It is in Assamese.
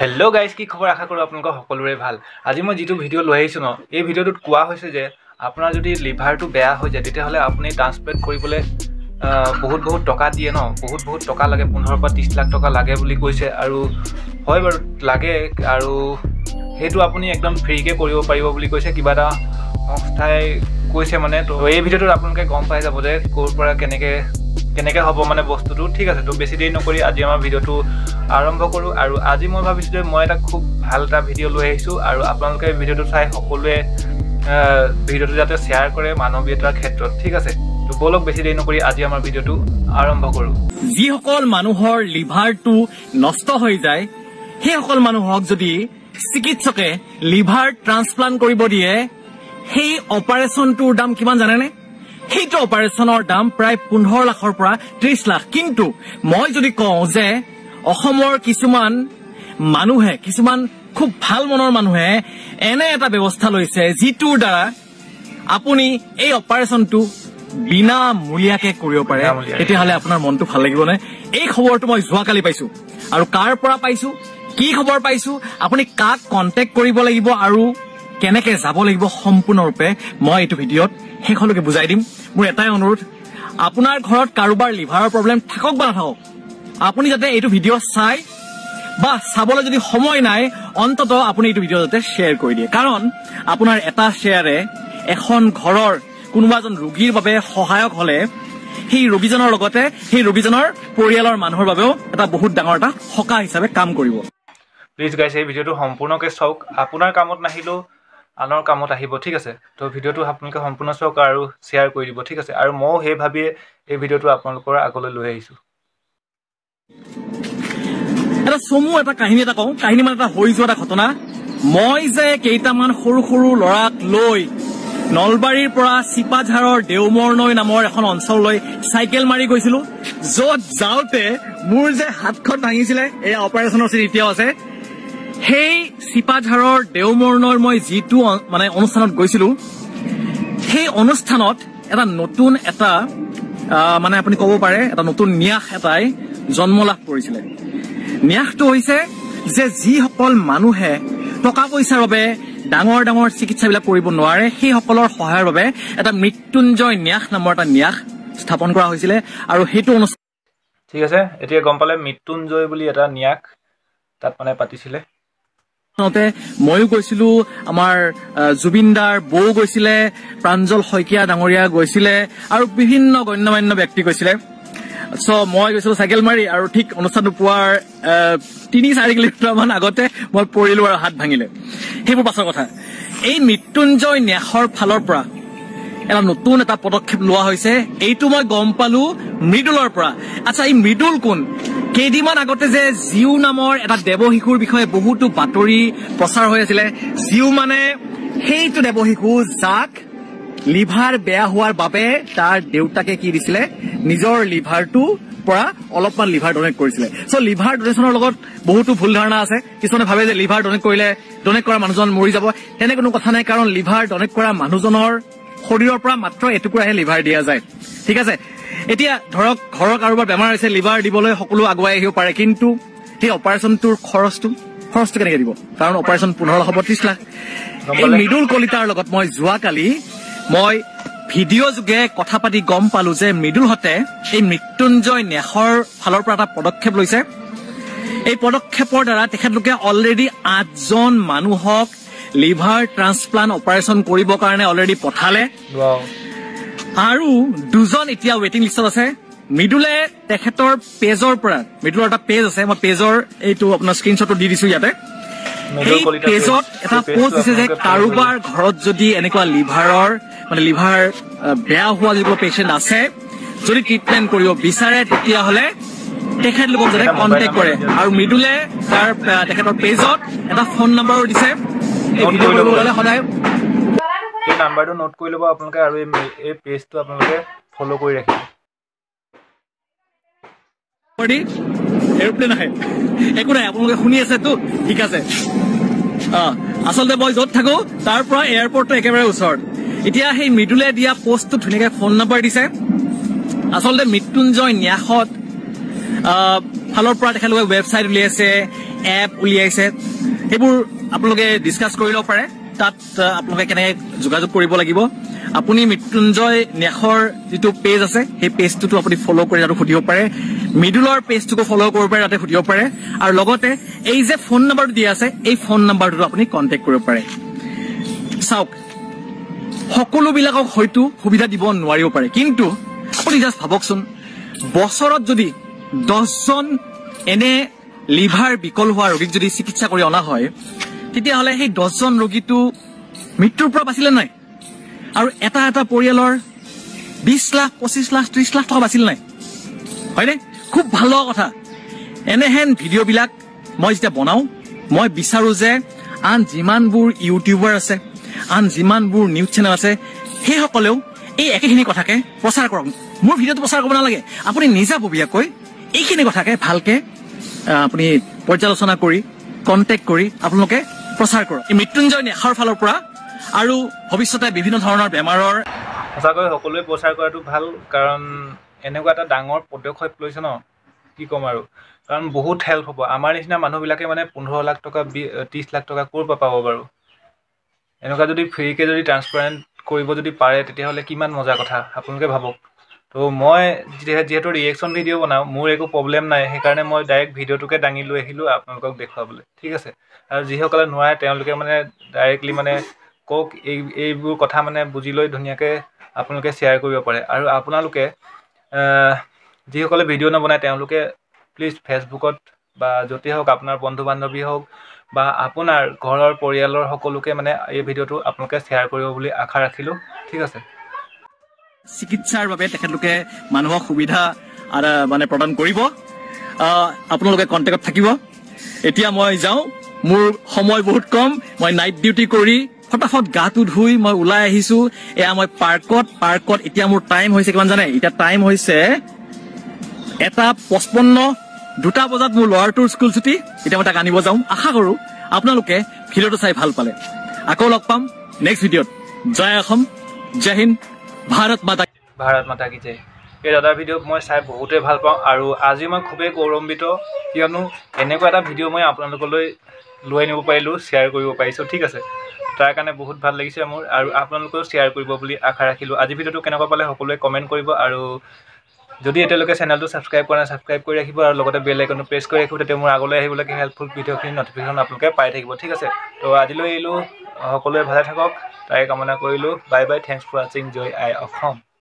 हेलो गाइस की खबर आशा करूँ आपलोक सकलोरे भाल। आज मैं जी भिडिओ लै आहिছোঁ न এই ভিডিওটোত কোৱা হৈছে যে আপোনাৰ যদি লিভাৰটো বেয়া হৈ যায় তেতিয়াহ'লে আপুনি ট্ৰান্সপ্লেন্ট কৰিবলৈ বহুত টকা দিয়ে ন বহুত টকা লাগে 15 পৰা 30 লাখ টকা লাগে বুলি কৈছে আৰু হয় বাৰু লাগে আৰু হেতু আপুনি একদম ফ্ৰীকে কৰিব পাৰিব বুলি কৈছে কিবা এটা সংস্থাই কৈছে মানে। তো এই ভিডিওটোত আপোনালোকে গম পাই যাব যে কোৰ পৰা কেনেকে হ'ব মানে বস্তুটো। ঠিক আছে, তো বেছি দেৰি নকৰি আজি আমাৰ ভিডিওটো আৰম্ভ কৰো। আৰু আজি মই ভাবিছোঁ যে মই এটা খুব ভাল এটা ভিডিও লৈ আহিছোঁ আৰু আপোনালোকে ভিডিওটো চাই সকলোৱে ভিডিওটো যাতে শ্বেয়াৰ কৰে মানৱীয়তাৰ ক্ষেত্ৰত। ঠিক আছে, তো বলক বেছি দেৰি নকৰি আজি আমাৰ ভিডিওটো আৰম্ভ কৰো। যিসকল মানুহৰ লিভাৰটো নষ্ট হৈ যায় সেই সকল মানুহক যদি চিকিৎসকে লিভাৰ ট্ৰান্সপ্লান্ট কৰিব দিয়ে সেই অপাৰেশ্যনটোৰ দাম কিমান জানেনে? সেইটো অপাৰেশ্যনৰ দাম প্ৰায় 15 লাখৰ পৰা 30 লাখ। কিন্তু মই যদি কওঁ যে অসমৰ কিছুমান খুব ভাল মনৰ মানুহে এনে এটা ব্যৱস্থা লৈছে যিটোৰ দ্বাৰা আপুনি এই অপাৰেশ্যনটো বিনা মূলীয়াকে কৰিব পাৰে, তেতিয়াহ'লে আপোনাৰ মনটো ভাল লাগিবনে? এই খবৰটো মই যোৱাকালি পাইছো আৰু কাৰ পৰা পাইছো, কি খবৰ পাইছো, আপুনি কাক কণ্টেক্ট কৰিব লাগিব আৰু কেনেকে যাব লাগিব সম্পূৰ্ণৰূপে মই এইটো ভিডিঅ'ত শেষলৈকে বুজাই দিম। মোৰ এটাই অনুৰোধ, আপোনাৰ ঘৰত কাৰোবাৰ লিভাৰৰ প্ৰব্লেম থাকক বা নাথাকক, আপুনি যাতে এইটো ভিডিঅ' চাই বা চাবলৈ যদি সময় নাই অন্তত আপুনি এইটো ভিডিঅ' যাতে শ্বেয়াৰ কৰি দিয়ে। কাৰণ আপোনাৰ এটা শ্বেয়াৰে এখন ঘৰৰ কোনোবা এজন ৰোগীৰ বাবে সহায়ক হলে সেই ৰোগীজনৰ লগতে সেই ৰোগীজনৰ পৰিয়ালৰ মানুহৰ বাবেও এটা বহুত ডাঙৰ এটা সকাহ হিচাপে কাম কৰিব। প্লিজ গাইছ এই ভিডিঅ'টো সম্পূৰ্ণকৈ চাওক, আপোনাৰ কামত নাহিলেও আনৰ কামত আহিব। ঠিক আছে, তো ভিডিঅ'টো আপোনালোকে সম্পূৰ্ণ চাওক আৰু শ্বেয়াৰ কৰি দিব। ঠিক আছে, আৰু ময়ো সেই ভাবিয়ে এই ভিডিঅ'টো আপোনালোকৰ আগলৈ লৈ আহিছোঁ। এটা চমু এটা কাহিনী এটা কওঁ, কাহিনী মানে এটা হৈ যোৱা এটা ঘটনা। মই যে কেইটামান সৰু ল'ৰাক লৈ নলবাৰীৰ পৰা চিপাঝাৰৰ দেওমৰনৈ নামৰ এখন অঞ্চললৈ চাইকেল মাৰি গৈছিলো, য'ত যাওঁতে মোৰ যে হাতখন ভাঙিছিলে এই অপাৰেশ্যনৰ চিন এতিয়াও আছে। সেই চিপাঝাৰৰ দেওমৰনৈৰ মই যিটো মানে অনুষ্ঠানত গৈছিলো সেই অনুষ্ঠানত এটা নতুন এটা মানে আপুনি ক'ব পাৰে এটা নতুন ন্যাস এটাই জন্ম লাভ কৰিছিলে। ন্যাসটো হৈছে যে যিসকল মানুহে টকা পইচাৰ বাবে ডাঙৰ চিকিৎসাবিলাক কৰিব নোৱাৰে সেই সকলৰ সহায়ৰ বাবে এটা মৃত্যুঞ্জয় ন্যাস নামৰ এটা ন্যাস স্থাপন কৰা হৈছিলে আৰু সেইটো অনুষ্ঠান। ঠিক আছে, এতিয়া গম পালে মৃত্যুঞ্জয় বুলি এটা ন্যাস তাত মানে পাতিছিলে। ময়ো গৈছিলো, আমাৰ জুবিনদাৰ বৌ গৈছিলে, প্ৰাঞ্জল শইকীয়া ডাঙৰীয়া গৈছিলে আৰু বিভিন্ন গণ্যমান্য ব্যক্তি গৈছিলে। মই গৈছিলো চাইকেল মাৰি আৰু ঠিক অনুষ্ঠানটো পোৱাৰ 3-4 কিলোমিটাৰ মান আগতে মই পৰিলো আৰু হাত ভাঙিলে। সেইবোৰ পাছৰ কথা। এই মৃত্যুঞ্জয় ন্যাসৰ ফালৰ পৰা এটা নতুন এটা পদক্ষেপ লোৱা হৈছে, এইটো মই গম পালো মৃদুলৰ পৰা। আচ্ছা, এই মৃদুল কোন? কেইদিনমান আগতে যে জিউ নামৰ এটা দেৱশিশুৰ বিষয়ে বহুতো বাতৰি প্ৰচাৰ হৈ আছিলে। জিউ মানে সেইটো দেৱশিশু যাক লিভাৰ বেয়া হোৱাৰ বাবে তাৰ দেউতাকে কি দিছিলে, নিজৰ লিভাৰটো পৰা অলপমান লিভাৰ ডনেট কৰিছিলে। লিভাৰ ডনেশ্যনৰ লগত বহুতো ভুল ধাৰণা আছে। কিছুমানে ভাবে যে লিভাৰ ডনেট কৰিলে ডনেট কৰা মানুহজন মৰি যাব। তেনে কোনো কথা নাই, কাৰণ লিভাৰ ডনেট কৰা মানুহজনৰ শৰীৰৰ পৰা মাত্ৰ এটুকুৰাহে লিভাৰ দিয়া যায়। ঠিক আছে, এতিয়া ধৰক ঘৰৰ কাৰোবাৰ বেমাৰ হৈছে, লিভাৰ দিবলৈ সকলো আগুৱাই আহিব পাৰে, কিন্তু সেই অপাৰেশ্যনটোৰ খৰচটো কেনেকে দিব? কাৰণ অপাৰেশ্যন 15 লাখ 30 লাখ। এই মৃদুল কলিতাৰ লগত মই যোৱাকালি ভিডিঅ' যোগে কথা পাতি গম পালো যে মৃদুলহঁতে এই মৃত্যুঞ্জয় ন্যাসৰ ফালৰ পৰা এটা পদক্ষেপ লৈছে। এই পদক্ষেপৰ দ্বাৰা তেখেতলোকে অলৰেডি 8জন মানুহক লিভাৰ ট্ৰান্সপ্লান্ট অপাৰেশ্যন কৰিবৰ কাৰণে অলৰেডি পঠালে আৰু 2জন এতিয়া ৱেটিং লিষ্টত আছে। মৃদুলে তেখেতৰ পেজৰ পৰা, মৃদুলৰ এটা পেজ আছে, মই পেজৰ এইটো আপোনাৰ স্ক্ৰীনশ্বটটো দি দিছো ইয়াতে। এই পেজত এটা পোষ্ট দিছে যে কাৰোবাৰ ঘৰত যদি এনেকুৱা লিভাৰ বেয়া হোৱা যিবোৰ পেচেণ্ট আছে, যদি ট্ৰিটমেণ্ট কৰিব বিচাৰে তেতিয়াহ'লে তেখেতলোকক যাতে কণ্টেক্ট কৰে। আৰু মৃদুলে তেখেতৰ পেজত এটা ফোন নম্বৰো দিছে। সদায় এই নাম্বাৰটো নোট কৰি ল'ব আপোনালোকে আৰু এই পেজটো আপোনালোকে ফ'ল' কৰি ৰাখিব। এৰোপ্লেন আহে, একো নাই, আপোনালোকে শুনি আছেতো? ঠিক আছে। আচলতে মই য'ত থাকো তাৰ পৰা এয়াৰপৰ্টটো একেবাৰে ওচৰত। এতিয়া সেই মৃদুলে দিয়া পোষ্টটো ধুনীয়াকে ফোন নম্বৰ দিছে। আচলতে মৃত্যুঞ্জয় ন্যাসত ফালৰ পৰা তেখেতলোকে ৱেবছাইট উলিয়াইছে, এপ উলিয়াইছে সেইবোৰ আপোনালোকে ডিসকাস কৰি ল'ব পাৰে তাত আপোনালোকে কেনেকৈ যোগাযোগ কৰিব লাগিব আপুনি মৃত্যুঞ্জয় নেখৰ যিটো পেজ আছে সেই পেজটো আপুনি ফলো কৰি আৰু সুধিব পাৰে মিডুলৰ পেজটো ফলো কৰিব পাৰে তাতে সুধিব পাৰে আৰু লগতে এই যে ফোন নম্বৰটো দিয়া আছে এই ফোন নম্বৰটো আপুনি কন্টেক্ট কৰিব পাৰে চাওক সকলোবিলাকক হয়তো সুবিধা দিব নোৱাৰিব পাৰে কিন্তু আপুনি জাস্ট ভাবকচোন বছৰত যদি 10 জন এনে লিভাৰ বিকল হোৱা ৰোগীক যদি চিকিৎসা কৰি অনা হয় তেতিয়াহ'লে সেই 10 জন ৰোগীটো মৃত্যুৰ পৰা বাচিলে নাই আৰু এটা পৰিয়ালৰ 20 লাখ 25 লাখ 30 লাখ টকা বাচিল নাই হয়নে খুব ভাল কথা এনেহেন ভিডিঅ'বিলাক মই যেতিয়া বনাওঁ মই বিচাৰো যে আন যিমানবোৰ ইউটিউবাৰ আছে আন যিমানবোৰ নিউজ চেনেল আছে সেইসকলেও এই একেখিনি কথাকে প্ৰচাৰ কৰক মোৰ ভিডিঅ'টো প্ৰচাৰ কৰিব নালাগে আপুনি নিজাববীয়াকৈ এইখিনি কথাকে ভালকে আপুনি পৰ্যালোচনা কৰি কন্টেক্ট কৰি আপোনালোকে প্ৰচাৰ কৰক এই মৃত্যুঞ্জয় নেখৰ ফালৰ পৰা আৰু ভৱিষ্যতে বিভিন্ন ধৰণৰ বেমাৰৰ সঁচাকৈ সকলোৱে প্ৰচাৰ কৰাটো ভাল কাৰণ এনেকুৱা এটা ডাঙৰ পদক্ষেপ লৈছে ন কি ক'ম আৰু কাৰণ বহুত হেল্প হ'ব আমাৰ নিচিনা মানুহবিলাকে মানে 15 লাখ টকা 30 লাখ টকা ক'ৰ পৰা পাব বাৰু এনেকুৱা যদি ফ্ৰীকে যদি ট্ৰান্সপাৰেণ্ট কৰিব যদি পাৰে তেতিয়াহ'লে কিমান মজা কথা আপোনালোকে ভাবক তো মই যিহেতু ৰিয়েকশ্যন ভিডিঅ' বনাওঁ মোৰ একো প্ৰব্লেম নাই সেইকাৰণে মই ডাইৰেক্ট ভিডিঅ'টোকে দাঙি লৈ আহিলোঁ আপোনালোকক দেখুৱাবলৈ ঠিক আছে আৰু যিসকলে নোৱাৰে তেওঁলোকে মানে ডাইৰেক্টলি মানে কওক এইবোৰ কথা মানে বুজি লৈ ধুনীয়াকৈ আপোনালোকে শ্বেয়াৰ কৰিব পাৰে আৰু আপোনালোকে যিসকলে ভিডিঅ' নবনায় তেওঁলোকে প্লিজ ফেচবুকত বা য'তে হওক আপোনাৰ বন্ধু বান্ধৱী হওক বা আপোনাৰ ঘৰৰ পৰিয়ালৰ সকলোকে মানে এই ভিডিঅ'টো আপোনালোকে শ্বেয়াৰ কৰিব বুলি আশা ৰাখিলোঁ ঠিক আছে চিকিৎসাৰ বাবে তেখেতলোকে মানুহক সুবিধা মানে প্ৰদান কৰিব আপোনালোকে কণ্টেক্টত থাকিব এতিয়া মই যাওঁ মোৰ সময় বহুত কম মই নাইট ডিউটি কৰি ফটাফট গাটো ধুই মই ওলাই আহিছোঁ এয়া মই পাৰ্কত এতিয়া মোৰ টাইম হৈছে কিমান জানে এতিয়া টাইম হৈছে 1:55 2টা বজাত মোৰ ল'ৰাটোৰ স্কুল ছুটি এতিয়া মই তাক আনিব যাওঁ আশা কৰোঁ আপোনালোকে ভিডিঅ'টো চাই ভাল পালে আকৌ লগ পাম নেক্সট ভিডিঅ'ত জয় অসম জয় হিন্দ ভাৰত মাতা কি জয় এই দাদাৰ ভিডিঅ' মই চাই বহুতেই ভাল পাওঁ আৰু আজি মই খুবেই গৌৰৱান্বিত কিয়নো এনেকুৱা এটা ভিডিঅ' মই আপোনালোকলৈ লৈ আনিব পাৰিলোঁ শ্বেয়াৰ কৰিব পাৰিছোঁ ঠিক আছে তাৰ কাৰণে বহুত ভাল লাগিছে মোৰ আৰু আপোনালোকেও শ্বেয়াৰ কৰিব বুলি আশা ৰাখিলোঁ আজি ভিডিঅ'টো কেনেকুৱা পালে সকলোৱে কমেণ্ট কৰিব আৰু যদি এতিয়ালৈকে চেনেলটো ছাবস্ক্ৰাইব কৰা নাই ছাবস্ক্ৰাইব কৰি ৰাখিব আৰু লগতে বেল আইকনটো প্ৰেছ কৰি ৰাখিব তেতিয়া মোৰ আগলৈ আহিবলৈকে হেল্পফুল ভিডিঅ'খিনি নটিফিকেশ্যন আপোনালোকে পাই থাকিব ঠিক আছে তো আজিলৈ এৰিলোঁ সকলোৱে ভালে থাকক তাই কামনা কৰিলোঁ বাই বাই থেংকছ ফৰ ৱাচিং জয় আই অসম